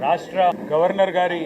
రాష్ట్ర గవర్నర్ గారి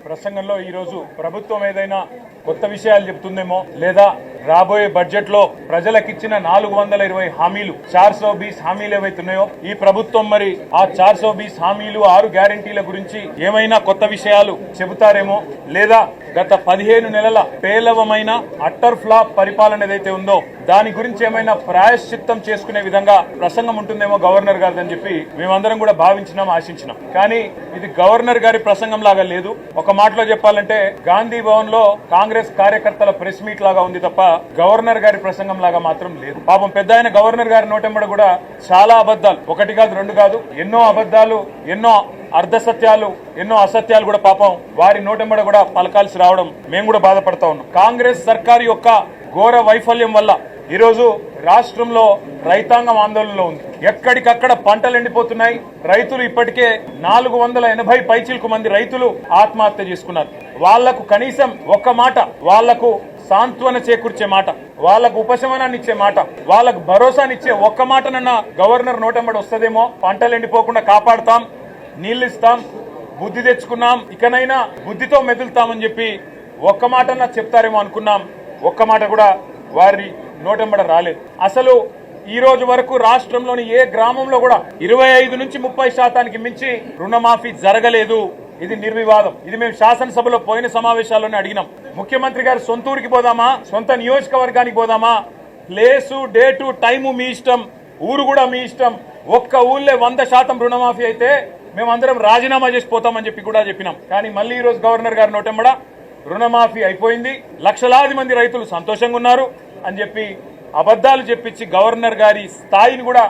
ప్రసంగంలో ఈరోజు ప్రభుత్వం ఏదైనా కొత్త విషయాలు చెప్తుందేమో లేదా రాబోయే బడ్జెట్ లో ప్రజలకిచ్చిన 420 హామీలు 420 హామీలు ఏవైతున్నాయో ఈ ప్రభుత్వం మరి ఆ 420 హామీలు 6 గ్యారంటీల గురించి ఏమైనా కొత్త విషయాలు చెబుతారేమో లేదా గత 15 నెలల పేలవమైన అట్టర్ ఫ్లాప్ పరిపాలన ఏదైతే ఉందో దాని గురించి ఏమైనా ప్రాయశ్చిత్తం చేసుకునే విధంగా ప్రసంగం ఉంటుందేమో గవర్నర్ గారిదని చెప్పి మేమందరం కూడా భావించినాం, ఆశించినాం. కానీ ఇది గవర్నర్ గారి ప్రసంగం లాగా లేదు. ఒక మాటలో చెప్పాలంటే గాంధీ భవన్ లో కాంగ్రెస్ కార్యకర్తల ప్రెస్ మీట్ లాగా ఉంది తప్ప గవర్నర్ గారి ప్రసంగం లాగా మాత్రం లేదు. పాపం పెద్ద ఆయన గవర్నర్ గారి నోటెంబడ కూడా చాలా అబద్దాలు, ఒకటి కాదు రెండు కాదు, ఎన్నో అబద్దాలు, ఎన్నో అర్ధ సత్యాలు, ఎన్నో అసత్యాలు కూడా పాపం వారి నోటెంబడ కూడా పలకాల్సి రావడం మేము కూడా బాధపడతా ఉన్నాం. కాంగ్రెస్ సర్కారు యొక్క ఘోర వైఫల్యం వల్ల ఈరోజు రాష్ట్రంలో రైతాంగం ఆందోళనలో ఉంది. ఎక్కడికక్కడ పంటలు ఎండిపోతున్నాయి. రైతులు ఇప్పటికే 480 పైచిలకు మంది రైతులు ఆత్మహత్య చేసుకున్నారు. వాళ్లకు కనీసం ఒక్క మాట, వాళ్లకు సాంత్వన చేకూర్చే మాట, వాళ్లకు ఉపశమనాన్ని ఇచ్చే మాట, వాళ్లకు భరోసానిచ్చే ఒక్క మాటనన్నా గవర్నర్ నోటెంబడి వస్తదేమో. పంటలు ఎండిపోకుండా కాపాడుతాం, నీళ్లు ఇస్తాం, బుద్ధి తెచ్చుకున్నాం, ఇకనైనా బుద్ధితో మెదులుతామని చెప్పి ఒక్క మాటన్నా చెప్తారేమో అనుకున్నాం. ఒక్క మాట కూడా వారి నోటెంబడ రాలేదు. అసలు ఈ రోజు వరకు రాష్ట్రంలోని ఏ గ్రామంలో కూడా 25 నుంచి 30% మించి రుణమాఫీ జరగలేదు. ఇది నిర్వివాదం. ఇది మేము శాసనసభలో పోయిన సమావేశాల్లోనే అడిగినాం. ముఖ్యమంత్రి గారు సొంత ఊరికి పోదామా, సొంత నియోజకవర్గానికి పోదామా, ప్లేసు, డేటు, టైము మీ ఇష్టం, ఊరు కూడా మీ ఇష్టం. ఒక్క ఊళ్ళే 100% రుణమాఫీ అయితే మేమందరం రాజీనామా చేసి పోతామని చెప్పి కూడా చెప్పినాం. కానీ మళ్ళీ ఈ రోజు గవర్నర్ గారి నోటెంబడ రుణమాఫీ అయిపోయింది, లక్షలాది మంది రైతులు సంతోషంగా ఉన్నారు అని చెప్పి అబద్దాలు చెప్పించి గవర్నర్ గారి స్థాయిని కూడా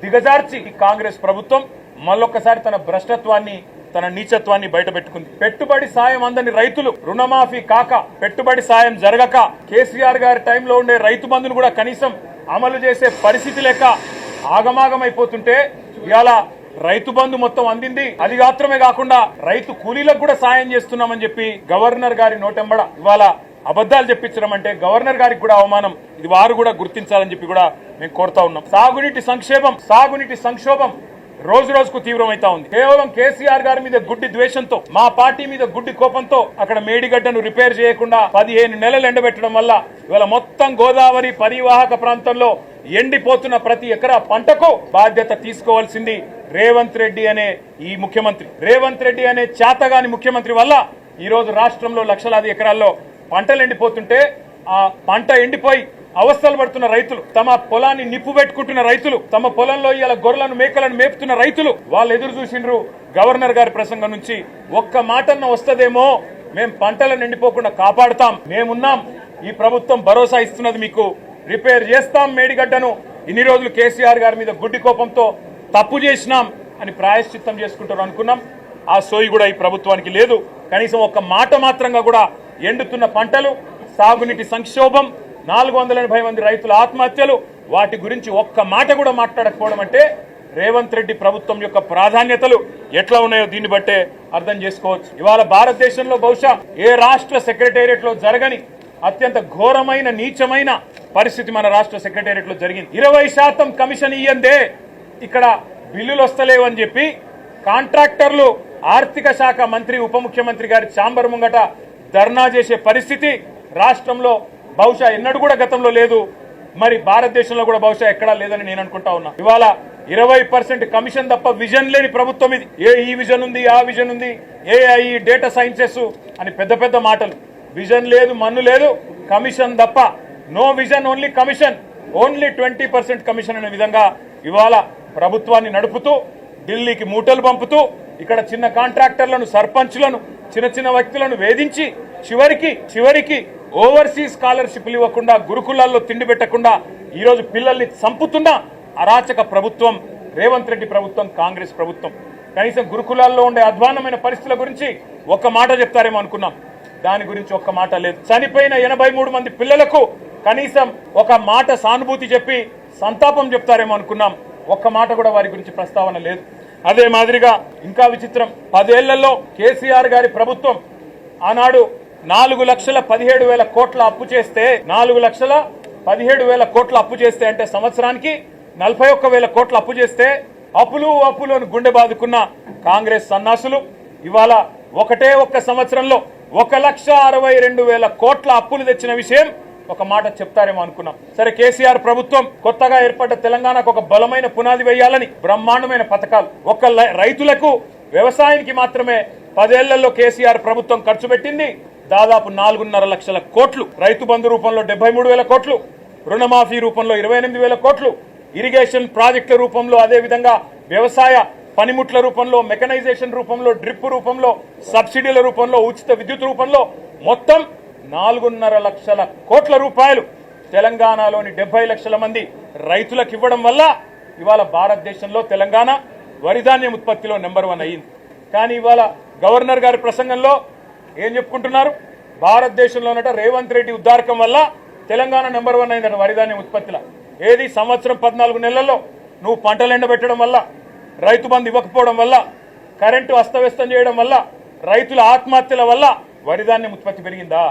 దిగజార్చి కాంగ్రెస్ ప్రభుత్వం మళ్ళొక్కసారి తన భ్రష్టత్వాన్ని, తన నీచత్వాన్ని బయటపెట్టుకుంది. పెట్టుబడి సాయం అందని రైతులు రుణమాఫీ కాక, పెట్టుబడి సాయం జరగక, కేసీఆర్ గారి టైంలో ఉండే రైతు బంధును కూడా కనీసం అమలు చేసే పరిస్థితి లేక ఆగమాగమైపోతుంటే ఇవాళ రైతు బంధు మొత్తం అందింది. అది మాత్రమే కాకుండా రైతు కూలీలకు కూడా సాయం చేస్తున్నామని చెప్పి గవర్నర్ గారి నోటెంబడ ఇవాళ అబద్దాలు చెప్పించడం అంటే గవర్నర్ గారికి కూడా అవమానం. ఇది వారు కూడా గుర్తించాలని చెప్పి కూడా మేము కోరుతా ఉన్నాం. సాగునీటి సంక్షోభం రోజు రోజుకు తీవ్రమైతా ఉంది. కేవలం కేసీఆర్ గారి మీద గుడ్డి ద్వేషంతో, మా పార్టీ మీద గుడ్డి కోపంతో అక్కడ మేడిగడ్డను రిపేర్ చేయకుండా 15 నెలలు ఎండబెట్టడం వల్ల ఇవాళ మొత్తం గోదావరి పరివాహక ప్రాంతంలో ఎండిపోతున్న ప్రతి ఎకరా పంటకు బాధ్యత తీసుకోవాల్సింది రేవంత్ రెడ్డి అనే ఈ ముఖ్యమంత్రి. రేవంత్ రెడ్డి అనే చేతగాని ముఖ్యమంత్రి వల్ల ఈ రోజు రాష్ట్రంలో లక్షలాది ఎకరాల్లో పంటలు ఎండిపోతుంటే, ఆ పంట ఎండిపోయి అవస్థలు పడుతున్న రైతులు, తమ పొలాన్ని నిప్పు పెట్టుకుంటున్న రైతులు, తమ పొలంలో ఇలా గొర్రెలను మేకలను మేపుతున్న రైతులు వాళ్ళు ఎదురు చూసిండ్రు గవర్నర్ గారి ప్రసంగం నుంచి. ఒక్క మాటన్న వస్తదేమో, మేం పంటలను ఎండిపోకుండా కాపాడుతాం, మేమున్నాం, ఈ ప్రభుత్వం భరోసా ఇస్తున్నది, మీకు రిపేర్ చేస్తాం మేడిగడ్డను. ఇన్ని రోజులు కేసీఆర్ గారి మీద గుడ్డి కోపంతో తప్పు చేసినాం అని ప్రాయశ్చిత్తం చేసుకుంటారు అనుకున్నాం. ఆ సోయి కూడా ఈ ప్రభుత్వానికి లేదు. కనీసం ఒక్క మాట మాత్రంగా కూడా ఎండుతున్న పంటలు, సాగునీటి సంక్షోభం, 480 మంది రైతుల ఆత్మహత్యలు, వాటి గురించి ఒక్క మాట కూడా మాట్లాడకపోవడం అంటే రేవంత్ రెడ్డి ప్రభుత్వం యొక్క ప్రాధాన్యతలు ఎట్లా ఉన్నాయో దీన్ని బట్టే అర్థం చేసుకోవచ్చు. ఇవాళ భారతదేశంలో బహుశా ఏ రాష్ట్ర సెక్రటేరియట్ లో జరగని అత్యంత ఘోరమైన, నీచమైన పరిస్థితి మన రాష్ట్ర సెక్రటేరియట్ లో జరిగింది. 20% కమిషన్ ఇయ్యందే ఇక్కడ బిల్లులు వస్తలేవు అని చెప్పి కాంట్రాక్టర్లు ఆర్థిక శాఖ మంత్రి, ఉప ముఖ్యమంత్రి గారి ఛాంబర్ ముంగట ధర్నా చేసే పరిస్థితి రాష్ట్రంలో బహుశా ఎన్నడూ కూడా గతంలో లేదు. మరి భారతదేశంలో కూడా బహుశా ఎక్కడా లేదని నేను అనుకుంటా ఉన్నా. ఇవాళ 20% కమిషన్ తప్ప విజన్ లేని ప్రభుత్వం ఇది. ఈ విజన్ ఉంది, ఆ విజన్ ఉంది, ఏఐ, డేటా సైన్సెస్ అని పెద్ద పెద్ద మాటలు. విజన్ లేదు, మన్ను లేదు, కమిషన్ తప్ప. No vision, only commission, only 20% commission అనే విధంగా ఇవాళ ప్రభుత్వాన్ని నడుపుతూ, ఢిల్లీకి మూటలు పంపుతూ, ఇక్కడ చిన్న కాంట్రాక్టర్లను, సర్పంచ్లను, చిన్న చిన్న వ్యక్తులను వేధించి చివరికి ఓవర్సీస్ స్కాలర్షిప్లు ఇవ్వకుండా, గురుకులాల్లో తిండి పెట్టకుండా ఈరోజు పిల్లల్ని చంపుతున్న అరాచక ప్రభుత్వం రేవంత్ రెడ్డి ప్రభుత్వం, కాంగ్రెస్ ప్రభుత్వం. కనీసం గురుకులాల్లో ఉండే అధ్వాన్నమైన పరిస్థితుల గురించి ఒక్క మాట చెప్తారేమో అనుకున్నాం. దాని గురించి ఒక్క మాట లేదు. చనిపోయిన 83 మంది పిల్లలకు కనీసం ఒక మాట సానుభూతి చెప్పి సంతాపం చెప్తారేమో అనుకున్నాం. ఒక్క మాట కూడా వారి గురించి ప్రస్తావన లేదు. అదే మాదిరిగా ఇంకా విచిత్రం, 10 ఏళ్లలో కేసీఆర్ గారి ప్రభుత్వం ఆనాడు 4,17,000 కోట్ల అప్పు చేస్తే, 4,17,000 కోట్ల అప్పు చేస్తే అంటే సంవత్సరానికి 41,000 కోట్ల అప్పు చేస్తే అప్పులు అప్పులు అని గుండె బాదుకున్న కాంగ్రెస్ సన్నాసులు ఇవాళ ఒక్క సంవత్సరంలో 1,62,000 కోట్ల అప్పులు తెచ్చిన విషయం ఒక మాట చెప్తారేమో అనుకున్నాం. సరే, కేసీఆర్ ప్రభుత్వం కొత్తగా ఏర్పడ్డ తెలంగాణకు ఒక బలమైన పునాది వేయాలని బ్రహ్మాండమైన పథకాలు, రైతులకు వ్యవసాయానికి మాత్రమే 10 ఏళ్లలో కేసీఆర్ ప్రభుత్వం ఖర్చు పెట్టింది దాదాపు 4.5 లక్షల కోట్లు. రైతు బంధు రూపంలో 73,000 కోట్లు, రుణమాఫీ రూపంలో 28,000 కోట్లు, ఇరిగేషన్ ప్రాజెక్టుల రూపంలో, అదే విధంగా వ్యవసాయ పనిముట్ల రూపంలో, మెకనైజేషన్ రూపంలో, డ్రిప్ రూపంలో, సబ్సిడీల రూపంలో, ఉచిత విద్యుత్ రూపంలో మొత్తం 4.5 లక్షల కోట్ల రూపాయలు తెలంగాణలోని 70 లక్షల మంది రైతులకు ఇవ్వడం వల్ల ఇవాళ భారతదేశంలో తెలంగాణ వరిధాన్యం ఉత్పత్తిలో నెంబర్ 1 అయ్యింది. కానీ ఇవాళ గవర్నర్ గారి ప్రసంగంలో ఏం చెప్పుకుంటున్నారు? భారతదేశంలోనట రేవంత్ రెడ్డి ఉద్దారకం వల్ల తెలంగాణ నెంబర్ 1 అయిందట వరిధాన్యం ఉత్పత్తిలో. ఏది సంవత్సరం 14 నెలల్లో నువ్వు పంటలు ఎండబెట్టడం వల్ల, రైతు బంధు ఇవ్వకపోవడం వల్ల, కరెంటు అస్తవ్యస్తం చేయడం వల్ల, రైతుల ఆత్మహత్యల వల్ల వరిధాన్యం ఉత్పత్తి పెరిగిందా?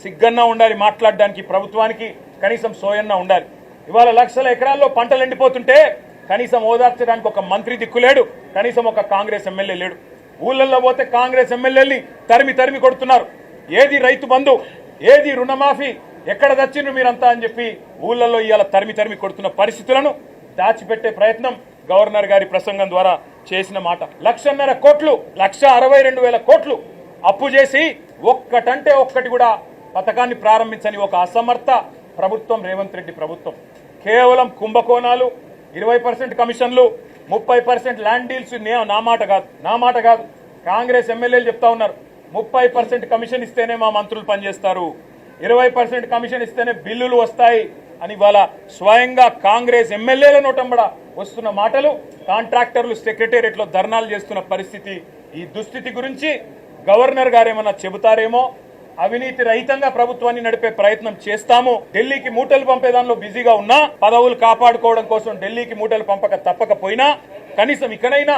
సిగ్గన్నా ఉండాలి మాట్లాడడానికి, ప్రభుత్వానికి కనీసం సోయన్నా ఉండాలి. ఇవాళ లక్షల ఎకరాల్లో పంటలు ఎండిపోతుంటే కనీసం ఓదార్చడానికి ఒక మంత్రి దిక్కులేడు, కనీసం ఒక కాంగ్రెస్ ఎమ్మెల్యే లేడు. ఊళ్ళల్లో పోతే కాంగ్రెస్ ఎమ్మెల్యేని తరిమి కొడుతున్నారు. ఏది రైతు బంధు, ఏది రుణమాఫీ, ఎక్కడ తెచ్చిండ్రు మీరంతా అని చెప్పి ఊళ్ళల్లో ఇవాళ తరిమి కొడుతున్న పరిస్థితులను దాచిపెట్టే ప్రయత్నం గవర్నర్ గారి ప్రసంగం ద్వారా చేసిన మాట. 1,50,000 కోట్లు, 1,62,000 కోట్లు అప్పు చేసి ఒక్కటంటే ఒక్కటి కూడా పథకాన్ని ప్రారంభించని ఒక అసమర్థ ప్రభుత్వం రేవంత్ రెడ్డి ప్రభుత్వం. కేవలం కుంభకోణాలు, 20% కమిషన్లు, 30% ల్యాండ్ డీల్స్. నా మాట కాదు, కాంగ్రెస్ ఎమ్మెల్యేలు చెప్తా ఉన్నారు 30% కమిషన్ ఇస్తేనే మా మంత్రులు పనిచేస్తారు, 20% కమిషన్ ఇస్తేనే బిల్లులు వస్తాయి అని ఇవాళ స్వయంగా కాంగ్రెస్ ఎమ్మెల్యేల నోటంబడ వస్తున్న మాటలు, కాంట్రాక్టర్లు సెక్రటేరియట్లో ధర్నాలు చేస్తున్న పరిస్థితి. ఈ దుస్థితి గురించి గవర్నర్ గారేమన్నా చెబుతారేమో. అవినీతి రహితంగా ప్రభుత్వాన్ని నడిపే ప్రయత్నం చేస్తాము. ఢిల్లీకి మూటలు పంపే దానిలో బిజీగా ఉన్నా, పదవులు కాపాడుకోవడం కోసం ఢిల్లీకి మూటలు తప్పకపోయినా కనీసం ఇకనైనా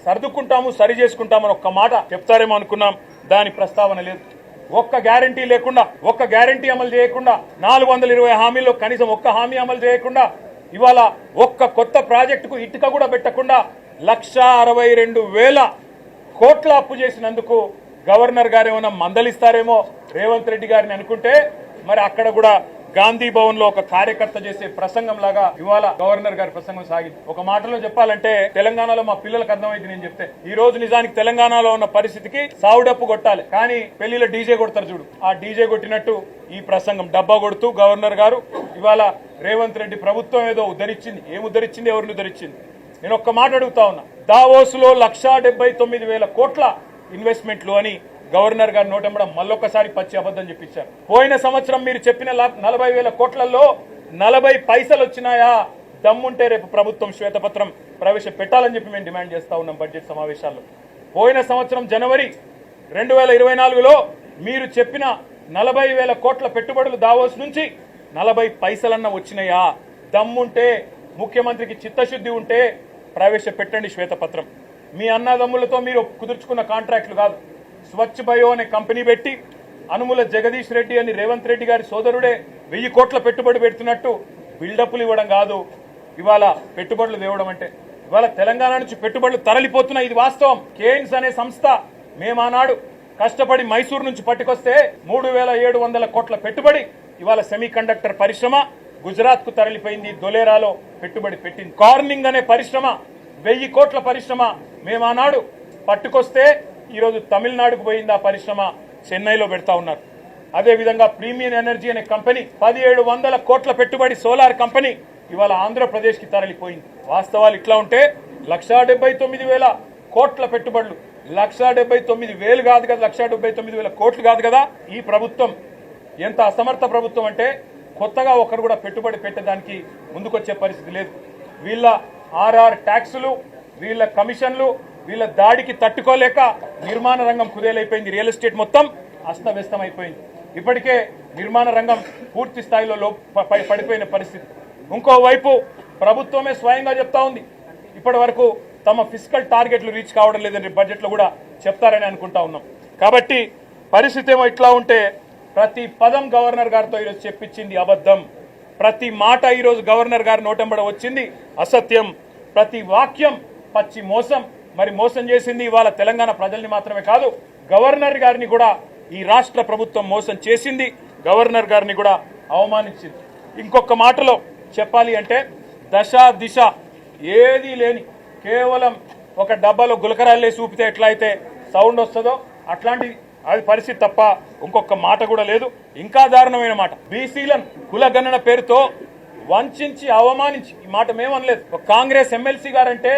సర్దుకుంటాము, సరి చేసుకుంటామని ఒక్క మాట చెప్తారేమో అనుకున్నాం. దాని ప్రస్తావన లేదు. ఒక్క గ్యారంటీ లేకుండా, ఒక్క గ్యారంటీ అమలు చేయకుండా, 420 హామీల్లో కనీసం ఒక్క హామీ అమలు చేయకుండా, ఇవాళ ఒక్క కొత్త ప్రాజెక్టుకు ఇటుక కూడా పెట్టకుండా 1,62,000 కోట్ల అప్పు చేసినందుకు గవర్నర్ గారు ఏమైనా మందలిస్తారేమో రేవంత్ రెడ్డి గారిని అనుకుంటే, మరి అక్కడ కూడా గాంధీ భవన్ లో ఒక కార్యకర్త చేసే ప్రసంగం లాగా ఇవాళ గవర్నర్ గారి ప్రసంగం సాగింది. ఒక మాటలో చెప్పాలంటే తెలంగాణలో మా పిల్లలకు అర్థమైంది నేను చెప్తే. ఈ రోజు నిజానికి తెలంగాణలో ఉన్న పరిస్థితికి సావుడప్పు కొట్టాలి, కానీ పెళ్లిలో డీజే కొడతారు చూడు, ఆ డీజే కొట్టినట్టు ఈ ప్రసంగం డబ్బా కొడుతూ గవర్నర్ గారు ఇవాళ రేవంత్ రెడ్డి ప్రభుత్వం ఏదో ఉద్ధరించింది. ఏం ఉద్ధరించింది? ఎవరిని ఉద్ధరించింది? నేను ఒక్క మాట అడుగుతా ఉన్నా. దావోస్ లో 1,79,000 కోట్ల ఇన్వెస్ట్మెంట్లు అని గవర్నర్ గారి నోటంబడ మళ్ళొక్కసారి పచ్చి అబద్ధం చెప్పించారు. పోయిన సంవత్సరం మీరు చెప్పిన 40,000 కోట్లలో 40 పైసలు వచ్చినాయా? దమ్ముంటే రేపు ప్రభుత్వం శ్వేతపత్రం ప్రవేశపెట్టాలని చెప్పి మేము డిమాండ్ చేస్తా ఉన్నాం బడ్జెట్ సమావేశాల్లో. పోయిన సంవత్సరం జనవరి 2024లో మీరు చెప్పిన 40,000 కోట్ల పెట్టుబడులు దావోస్ నుంచి 40 పైసలన్నా వచ్చినాయా? దమ్ముంటే, ముఖ్యమంత్రికి చిత్తశుద్ధి ఉంటే ప్రవేశపెట్టండి శ్వేతపత్రం. మీ అన్నదమ్ములతో మీరు కుదుర్చుకున్న కాంట్రాక్టులు కాదు. స్వచ్ఛ బయో అనే కంపెనీ పెట్టి అనుముల జగదీష్ రెడ్డి అని రేవంత్ రెడ్డి గారి సోదరుడే 1000 కోట్ల పెట్టుబడి పెడుతున్నట్టు బిల్డప్లు ఇవ్వడం కాదు ఇవాళ పెట్టుబడులు తేవడం అంటే. ఇవాళ తెలంగాణ నుంచి పెట్టుబడులు తరలిపోతున్నాయి, ఇది వాస్తవం. కేయిన్స్ అనే సంస్థ మేమానాడు కష్టపడి మైసూరు నుంచి పట్టుకొస్తే 3,700 కోట్ల పెట్టుబడి ఇవాళ సెమీ కండక్టర్ పరిశ్రమ గుజరాత్ కు తరలిపోయింది. దొలేరాలో పెట్టుబడి పెట్టింది. కార్నింగ్ అనే పరిశ్రమ 1000 కోట్ల పరిశ్రమ మేమానాడు పట్టుకొస్తే ఈరోజు తమిళనాడుకు పోయింది. ఆ పరిశ్రమ చెన్నైలో పెడతా ఉన్నారు. అదేవిధంగా ప్రీమియం ఎనర్జీ అనే కంపెనీ 1,700 కోట్ల పెట్టుబడి సోలార్ కంపెనీ ఇవాళ ఆంధ్రప్రదేశ్ కి తరలిపోయింది. వాస్తవాలు ఇట్లా ఉంటే 1,79,000 కోట్ల పెట్టుబడులు, 1,79,000 కాదు కదా, 1,79,000 కోట్లు కాదు కదా. ఈ ప్రభుత్వం ఎంత అసమర్థ ప్రభుత్వం అంటే కొత్తగా ఒకరు కూడా పెట్టుబడి పెట్టడానికి ముందుకొచ్చే పరిస్థితి లేదు. వీళ్ళ ఆర్ఆర్ ట్యాక్సులు, వీళ్ళ కమిషన్లు, వీళ్ళ దాడికి తట్టుకోలేక నిర్మాణ రంగం కుదేలైపోయింది. రియల్ ఎస్టేట్ మొత్తం అస్తవ్యస్తం అయిపోయింది. ఇప్పటికే నిర్మాణ రంగం పూర్తి స్థాయిలో పడిపోయిన పరిస్థితి. ఇంకోవైపు ప్రభుత్వమే స్వయంగా చెప్తా ఉంది ఇప్పటి వరకు తమ ఫిస్కల్ టార్గెట్లు రీచ్ కావడం లేదని బడ్జెట్లో కూడా చెప్తారని అనుకుంటా ఉన్నాం. కాబట్టి పరిస్థితి ఏమో ఇట్లా ఉంటే ప్రతి పదం గవర్నర్ గారితో ఈరోజు చెప్పించింది అబద్ధం. ప్రతి మాట ఈరోజు గవర్నర్ గారి నోటంబడ వచ్చింది అసత్యం. ప్రతి వాక్యం పచ్చి మోసం. మరి మోసం చేసింది ఇవాళ తెలంగాణ ప్రజల్ని మాత్రమే కాదు, గవర్నర్ గారిని కూడా ఈ రాష్ట్ర ప్రభుత్వం మోసం చేసింది, గవర్నర్ గారిని కూడా అవమానించింది. ఇంకొక మాటలో చెప్పాలి అంటే దశ దిశ ఏదీ లేని కేవలం ఒక డబ్బాలో గులకరాళ్ళే చూపితే ఎట్లా అయితే సౌండ్ వస్తుందో అట్లాంటి అది పరిస్థితి తప్ప ఇంకొక మాట కూడా లేదు. ఇంకా దారుణమైన మాట, బీసీలను కులగణన పేరుతో వంచి అవమానించి, ఈ మాట మేమనలేదు, ఒక కాంగ్రెస్ ఎమ్మెల్సీ గారంటే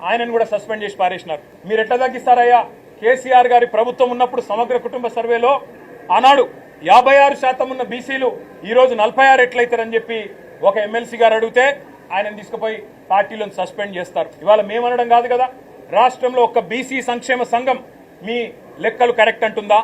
ఆయనను కూడా సస్పెండ్ చేసి పారేసినారు. మీరు ఎట్లా తగ్గిస్తారయ్యా? కేసీఆర్ గారి ప్రభుత్వం ఉన్నప్పుడు సమగ్ర కుటుంబ సర్వేలో ఆనాడు 56% ఉన్న బీసీలు ఈరోజు 46 ఎట్లయితారని చెప్పి ఒక ఎమ్మెల్సీ గారు అడిగితే ఆయనను తీసుకుపోయి పార్టీలను సస్పెండ్ చేస్తారు. ఇవాళ మేమనడం కాదు కదా, రాష్ట్రంలో ఒక్క బీసీ సంక్షేమ సంఘం మీ లెక్కలు కరెక్ట్ అంటుందా?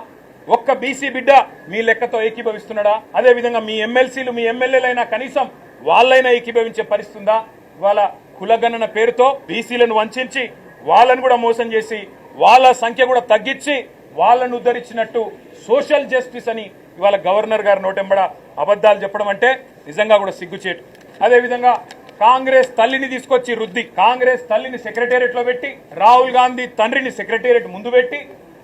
ఒక్క బీసీ బిడ్డ మీ లెక్కతో ఏకీభవిస్తున్నాడా? అదేవిధంగా మీ ఎమ్మెల్సీలు మీ ఎమ్మెల్యేలైనా కనీసం వాళ్ళైనా ఏకీభవించే పరిస్థితి ఉందా? ఇవాళ కులగణన పేరుతో బీసీలను వంచి వాళ్ళను కూడా మోసం చేసి వాళ్ళ సంఖ్య కూడా తగ్గించి వాళ్ళను ఉద్ధరించినట్టు సోషల్ జస్టిస్ అని ఇవాళ గవర్నర్ గారి నోటెంబడ అబద్ధాలు చెప్పడం అంటే నిజంగా కూడా సిగ్గుచేటు. అదేవిధంగా కాంగ్రెస్ తల్లిని తీసుకొచ్చి రుద్ది, కాంగ్రెస్ తల్లిని సెక్రటేరియట్ లో పెట్టి, రాహుల్ గాంధీ తండ్రిని సెక్రటేరియట్ ముందు పెట్టి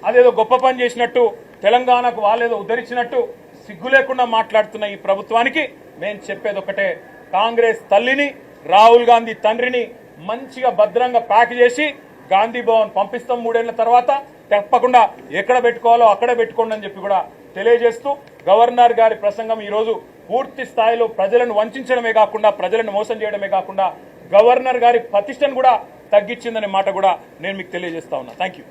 అదేదో గొప్ప పని చేసినట్టు, తెలంగాణకు వాళ్ళేదో ఉద్ధరించినట్టు సిగ్గు లేకుండా మాట్లాడుతున్న ఈ ప్రభుత్వానికి మేము చెప్పేది ఒకటే, కాంగ్రెస్ తల్లిని రాహుల్ గాంధీ తండ్రిని మంచిగా భద్రంగా ప్యాక్ చేసి గాంధీ భవన్ పంపిస్తాం 3 ఏళ్ల తర్వాత, తప్పకుండా ఎక్కడ పెట్టుకోవాలో అక్కడ పెట్టుకోండి అని చెప్పి కూడా తెలియజేస్తూ, గవర్నర్ గారి ప్రసంగం ఈరోజు పూర్తి స్థాయిలో ప్రజలను వంచడమే కాకుండా, ప్రజలను మోసం చేయడమే కాకుండా గవర్నర్ గారి ప్రతిష్టను కూడా తగ్గించిందనే మాట కూడా నేను మీకు తెలియజేస్తా ఉన్నా. Thank you.